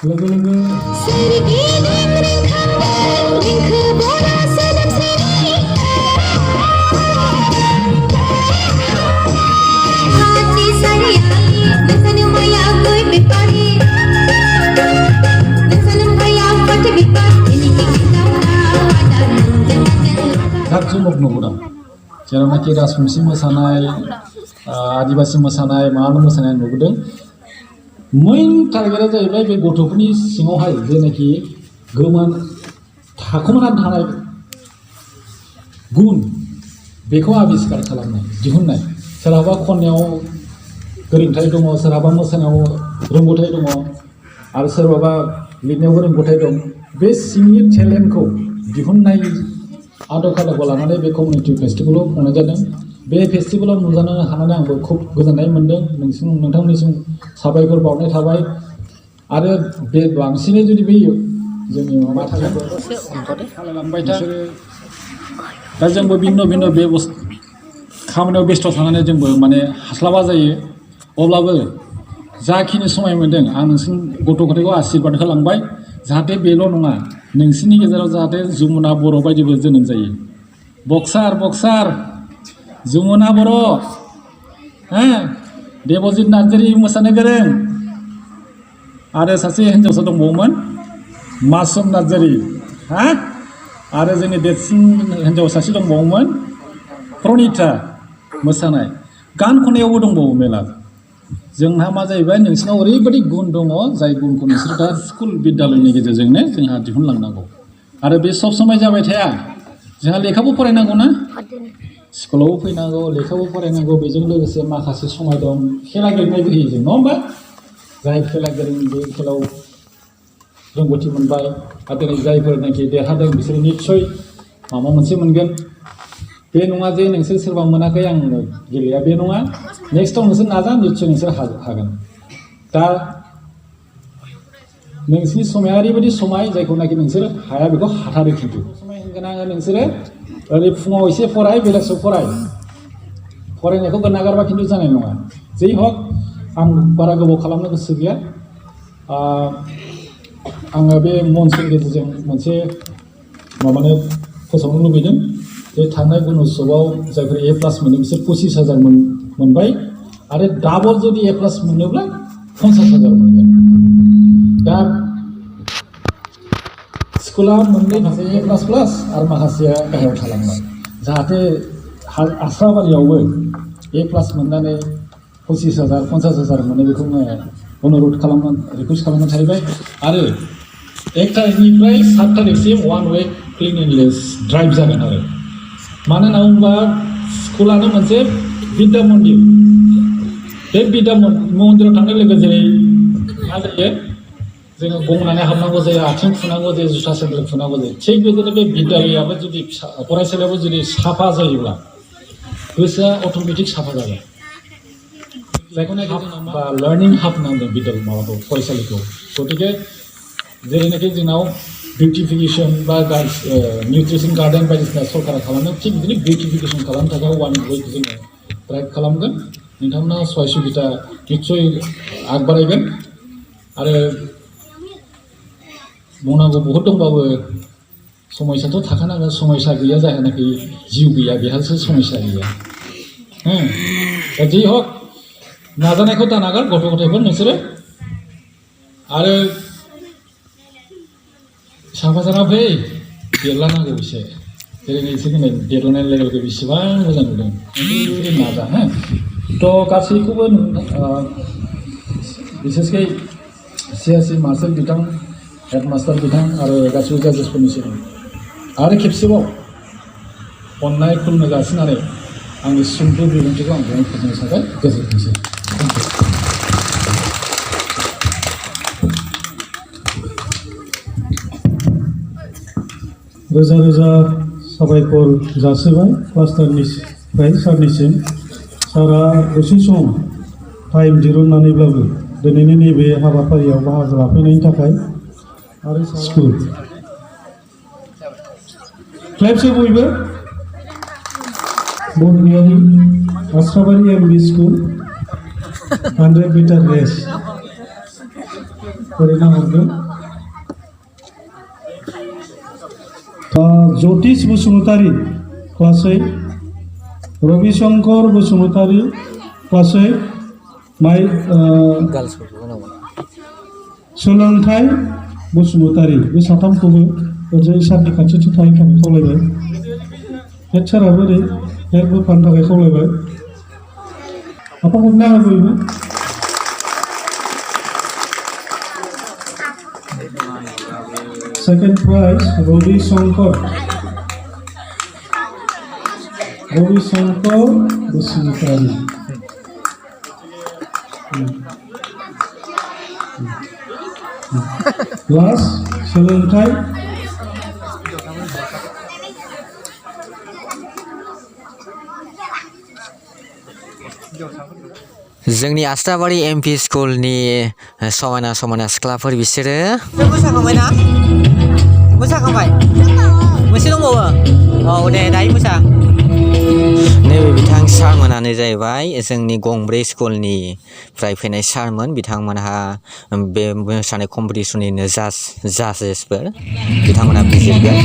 लोगो जुमुक नुबोदों जेरावनाखि राजबंशी मोसानाय आदिबासी मोसानाय मानो मोसानाय नुबोदों मेन टारगेटआ जाहैबाय बे गथ'फोरनि सिङावहाय जेनाखि गोमोन थाखोमानानै थानाय गुन बेखौ आबिष्कार खालामनाय दिहुननाय सोरहाबा खननायाव गोरोंथाय दङ सोरहाबा मोसानायाव रोंगौथाय दङ आरो सोरबाबा लिरनायावबो रोंगौथाय दं बे सिंनि टेलेन्टखौ दिहुननाय आदब खायदाखौ लानानै बे कमिउनिटि फेस्टिभेलाव खुंनाय जादों बे फेस्टिभेलाव नुजानो हानानै आंबो खुब गोजोननाय मोन्दों नोंथांमोननिसिम साबायखर बावनाय थाबाय आरो बे बांसिनै जुदि बै जोंनि माबा खालामलांबाय था दा जोंबो भिन्न भिन्न बे खामानियाव बेस्थ' थानानै जोंबो माने हास्लाबा जायो अब्लाबो जाखिनि समाय मोन्दों आं नोंसिनि गथ' गथायखौ आशीर्बाद होलांबाय जाहाथे बेल' नङा नोंसिनि गेजेराव जाहाथे जमुना बर' बायदिबो जोनोम जायो बक्सार जमुना बर' देबजित नार्जारि मोसानो गोरों आरो सासे हिन्जावसा दंबावोमोन मासुम नार्जारि आरो जोंनि देरसिन हिन्जाव सासे दंबावोमोन प्रनिता मोसानाय गान खननायावबो दंबावो मेला जोंहा मा जाहैबाय नोंसिनाव ओरैबायदि गुन दङ जाय गुनखौ नोंसोर दा स्कुल बिद्यालयनि गेजेरजोंनो जोंहा दिहुनलांनांगौ आरो बे सब समाय जाबाय थाया जोंहा लेखाबो फरायनांगौ ना स्कुलावबो फैनांगौ लेखाबो फरायनांगौ बेजों लोगोसे माखासे समाय दं खेला गेलेनायबो होयो जों नङा होमबा जाय खेला गेलेयो बे खेलायाव रोंगौथि मोनबाय आरो दिनै जायफोरनाखि देरहादों बिसोरो निस्सय माबा मोनसे मोनगोन बे नङा जे नोंसोर सोरबा मोनाखै आं गेलेया बे नङा नेक्स्टआव नोंसोर नाजा निस्सय नोंसोर हागोन दा नोंसिनि समाया ओरैबायदि समाय जायखौनाखि नोंसोर हाया बेखौ हाथारो खिन्थु समाय होनगोन आङो नोंसोरो ओरै फुङाव एसे फराय बेलासियाव फरायनायखौ नागारबा खिन्थु जानाय नङा जै हक आं बारा गोबाव खालामनो गोसो गैया आङो बे मन्चनि गेजेरजों मोनसे माबानो फोसावनो लुबैदों जे थांनाय गुण'त्सवआव जायफोर A+ मोनो बिसोर 25,000 मोनबाय आरो डाबल जुदि A+ मोनोब्ला 50,000 मोनगोन दा स्कुला मोननै माखासे A++ आरो माखासेया गाहायाव थालांबाय जाहाथे आश्राबारियावबो A+ मोननानै 25,000 50,000 मोनो बेखौ अनुर'ध रिकुवेस्ट खालामनानै थाहैबाय आरो 1 तारिखनिफ्राय 7 तारिखसिम 1 वे क्लिनलिनेस ड्राइभ जागोन आरो मानो होनना बुङोबा स्कुलानो मोनसे बिद्या मन्दिर बे बिद्या मन्दिराव थांनाय लोगो जेरै मा जायो जोङो गंनानै हाबनांगौ जायो आथिं फुनांगौ जायो जुथा सेन्देल फुनांगौ जायो थिग बेबायदिनो बे बिद्यालयाबो जुदि फरायसालियाबो जुदि साफा जायोब्ला गोसोआ अट'मेटिक साफा जागोन जायखौनाखि बा लार्निं हाब नांदों माबाखौ फरायसालिखौ गतिके जेरैनाखि जोंनाव बिउटिफिकेसन बा निउट्रिसन गार्डेन बायदिसिना सरकारा खालामदों थिग बिदिनो बिउटिफिकेसन खालामनो थाखाय 1 वे जोङो ड्राइभ खालामगोन नोंथांमोना सहाय सुबिदा निस्सय आगबारायगोन आरो बुंनांगौ बहुद दंबाबो समयसाथ' थाखानांगोन समयसा गैया जाहोनाखि जिउ गैया बेहासो समयसा गैया दा जि हक नाजानायखौ दानागार गथ' गथायफोर नोंसोरो आरो साफा जाना फै देरलानांगौ एसे जेरै नोंसोर दिनै देरलानाय लोगो लोगो बेसेबां मोजां नुदों ओरैबायदि नाजा थ' गासैखौबो बिसेसकै सियासि मार्शेल बिथां हेडमास्टार बिथां आरो गासैबो जाजेसफोरनिसिम आरो खेबसेबाव अननाय खुलुमनो जासिनानै आंनि सुंद' बिबुंथिखौ आं बेयावनो फोजोबनो थाखाय गोजोनथोंसै रोजा रोजा साबायखर जासिबाय क्लास्टारनिफ्राय सारनिसिम सारा दसे सम टाइम दिरुननानैब्लाबो दिनैनि नैबे हाबाफारियाव बाहागो लाफैनायनि थाखाय आरो स्कुल क्लाबसे बयबो बर'नियारि आश्राबारि MB स्कुल 100 मिटार रेस ओरैनो हरदों ज्योतिष बसुमतारी क्लास 8 रविशंकर बसुमतारी क्लास 8 माइ सोलोंथाइ बसुमतारी बे साथामखौबो ओरैजाय सारनि खाथियाव थाहैनो थाखाय खावलायबाय हेड साराबो ओरै हेड बोफानो थाखाय खावलायबाय apa हमनो हागौ बयबो second prize Ravishankar Basumatary last सोलोंथाइ जोंनि आश्राबारि एमपि स्कुलनि समायना समायना सिख्लाफोर बिसोरो मोसाखांबाय ना मोसाखांबाय मोनसे दंबावो औ दे दायो मोसा नैबे बिथां सारमोनानो जाहैबाय जोंनि गंब्रै स्कुलनिफ्राय फैनाय सारमोन बिथांमोनहा बे मोसानाय कम्पिटिसननिनो जाजेसफोर बिथांमोनहा बिजिरगोन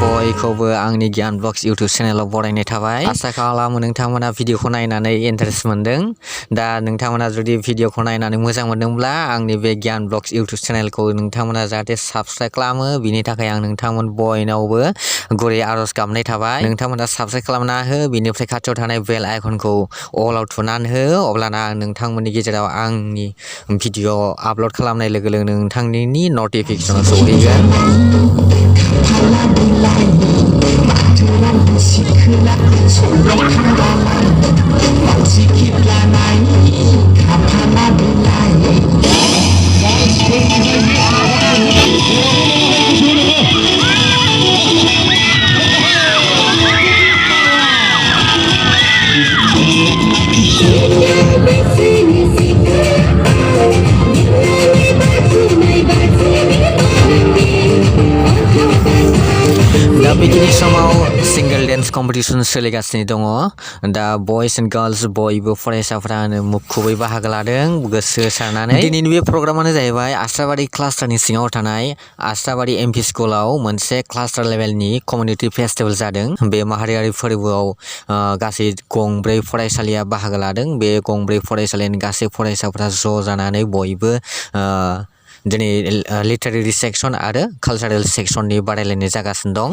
बयखौबो आंनि गियान ब्लग्स इउटुब चेनेलाव बरायनाय थाबाय आसा खालामो नोंथांमोना भिडिअखौ नायनानै इन्टारेस्ट मोनदों दा नोंथांमोना जुदि भिडिअखौ नायनानै मोजां मोनदोंब्ला आंनि बे गियान ब्लग्स इउटुब चेनेलखौ नोंथांमोना जाहाथे साबस्क्राइब खालामो बिनि थाखाय आं नोंथांमोन बयनावबो गुरै आरज गाबनाय थाबाय नोंथांमोना साबस्क्राइब खालामना हो बिनिफ्राय खाथियाव थानाय बेल आइकनखौ अलाव थुनानै हो अब्लाना नोंथांमोननि गेजेराव आंनि भिडिअ आपल'ड खालामनाय लोगो लोगोनो नोंथांनि नटिफिकेसनाव सौहैगोन दा बेखिनि समाव सिंगल डेन्स कम्पिटिसन सोलिगासिनो दङ दा बयस एन्ड गार्लस बयबो फरायसाफ्रानो मुखुबै बाहागो लादों गोसो होसारनानै दिनैनि बे प्रग्रामानो जाहैबाय आश्राबारि क्लास्टारनि सिङाव थानाय आश्राबारि एमपि स्कुलाव मोनसे क्लास्टार लेभेलनि कमिउनिटि फेस्टिभेल जादों बे माहारियारि फोरबोआव गासै गंब्रै फरायसालिया बाहागो लादों बे गंब्रै फरायसालिनि गासै फरायसाफ्रा ज' जानानै बयबो दिनै लिटारेरि सेक्सन आरो कालचारेल सेक्सननि बादायलायनाय जागासिनो दं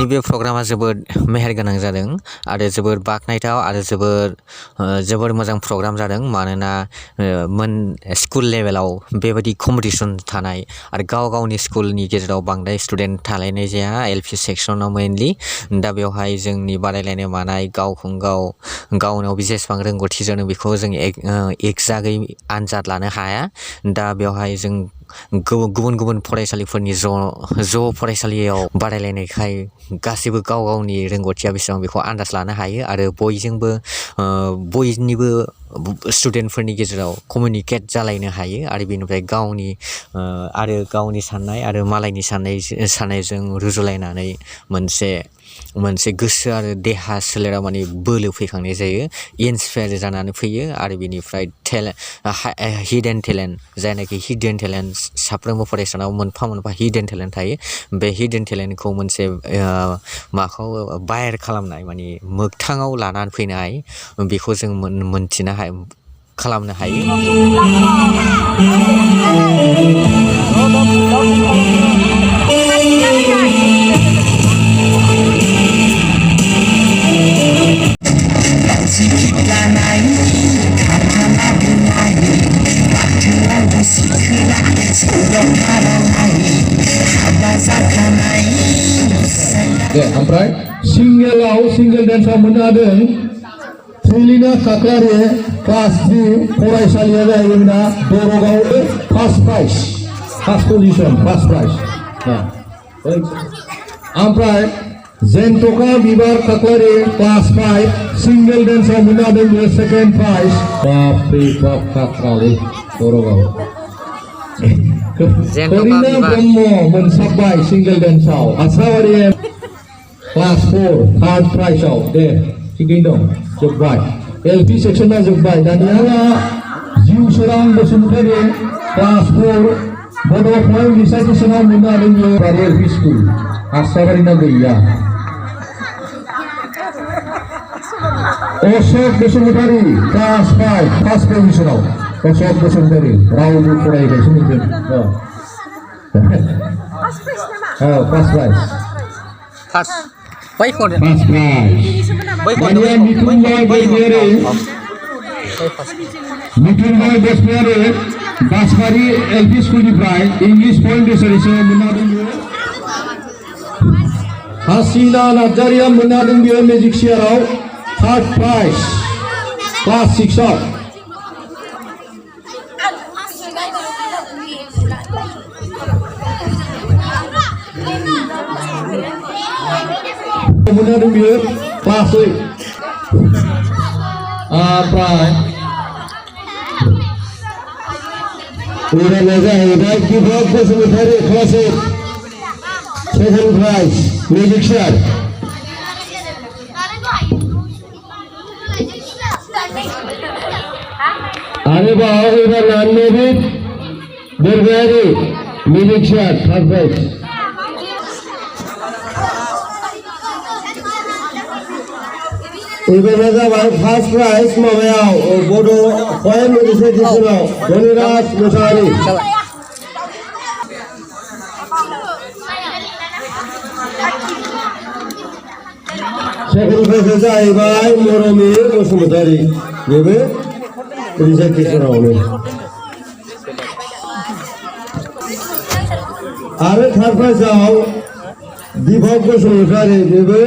बे प्रग्रामा जोबोद मेहेरगोनां जादों आरो जोबोद बाखनायथाव आरो जोबोद मोजां प्रग्राम जादों मानोना स्कुल लेभेलाव बेबायदि कम्पिटिसन थानाय आरो गावनि स्कुलनि गेजेराव बांद्राय स्टुडेन्ट थालायनाय जाया एलपि सेक्सनाव मेनलि दा बेवहाय जोंनि बादायलायनाय मानाय गावनाव जेसेबां रोंगौथि दङ बेखौ जों एक्जाक्टै आनजाद लानो हाया दा बेवहाय जों गुबुन फरायसालिफोरनि ज' फरायसालियाव बादायलायनायखाय गासैबो गावनि रोंगौथिया बेसेबां बेखौ आन्दाज लानो हायो आरो बयनिबो स्टुडेन्टफोरनि गेजेराव कमिउनिकेट जालायनो हायो आरो बेनिफ्राय गावनि साननाय आरो मालायनि साननायजों रुजुलायनानै मोनसे गोसो आरो देहा सोलेराव माने बोलो फैखांनाय जायो इन्सपायार जानानै फैयो आरो बेनिफ्राय हिडेन टेलेन्ट जायनाखि हिडेन टेलेन्ट साफ्रोमबो फरायसानाव मोनफा मोनफा हिडेन टेलेन्ट थायो बे हिडेन टेलेन्टखौ मोनसे बायेर खालामनाय माने मोगथाङाव लानानै फैनाय बेखौ जों मोनथिनो खालामनो हायो ओमफ्राय सिंगेल डेन्सआव मोननो हादों थ्रिलिना काक्लारि क्लास 3 फरायसालिया जाहैबायना दरगाव फार्स्ट प्राइज फार्स्ट प्राइज ओमफ्राय जेन्टका बिबार काक्लारि क्लास 5 सिंगेल डेन्सआव मोननो हादों बे सेकेन्ड प्राइज बाप काक्लारि दरगाव करिना ब्रह्म मोनसाबबाय सिंगेल डेन्सआव आस्राबारि क्लास 4 थर्ड प्राइजआव दे थिगैनो दं जोब्बाय एलपि सेक्सना जोब्बाय दानिया जिउसोरां बसुमतारी क्लास 4 बड' पइन्ट रिसाइटेसनाव मोननो हादों बारि एलपि स्कुल आस्राबारिना गैया अशोक बसुमतारी क्लास 5 फार्स्ट पजिशनाव अशोक बसुमतारी रावबो फरायगासिनो मोनदों फार्स्ट प्राइज First prize. दानिया मिथुनभाई बसमियारि बासबारि एलपि स्कुलनिफ्राय इंलिश पइन्ट रिसार्चआव मोननो हादों हासिना नार्जारिया मोननो हादों बियो मेजिक चेयाराव थर्ड प्राइज क्लास 6आव मोननो हादों बियो क्लास 8 ओमफ्राय उनाव जाहैबाय Dipak Basumatary class 8 second prize magic chair आरोबाव एबार Nabid Bargayari magic chair third prize एबार जाबाय फार्स्ट प्राइज माबायाव बड' पइन्ट रिसाइटेसनाव धनिराज मुसाहारि सेकेन्ड प्राइजआ जाहैबाय मरमि बसुमतारी बेबो रिसाइटेसनावनो आरो थार्ड प्राइजआव दिपक बसुमतारी बेबो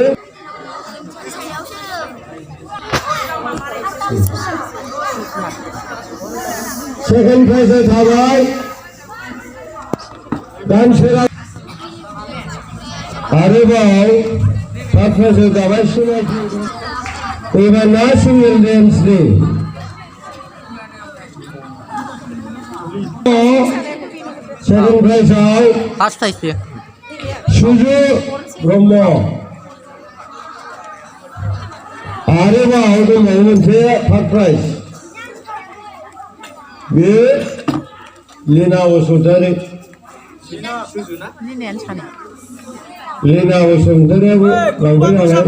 सेकेन्ड प्राइजआ थाबाय दानसेरा आरोबाव थार्ड प्राइजआ जाबाय एबार ना सिंगेल डेन्सनि सेकेन्ड प्राइजआव First prize बेयो सुजु ब्रह्म आरोबाव दंबावो मोनसे थार्ड प्राइज बे लिना बसुमतारी लिना बसुमतारियाबो लांबाय नालाय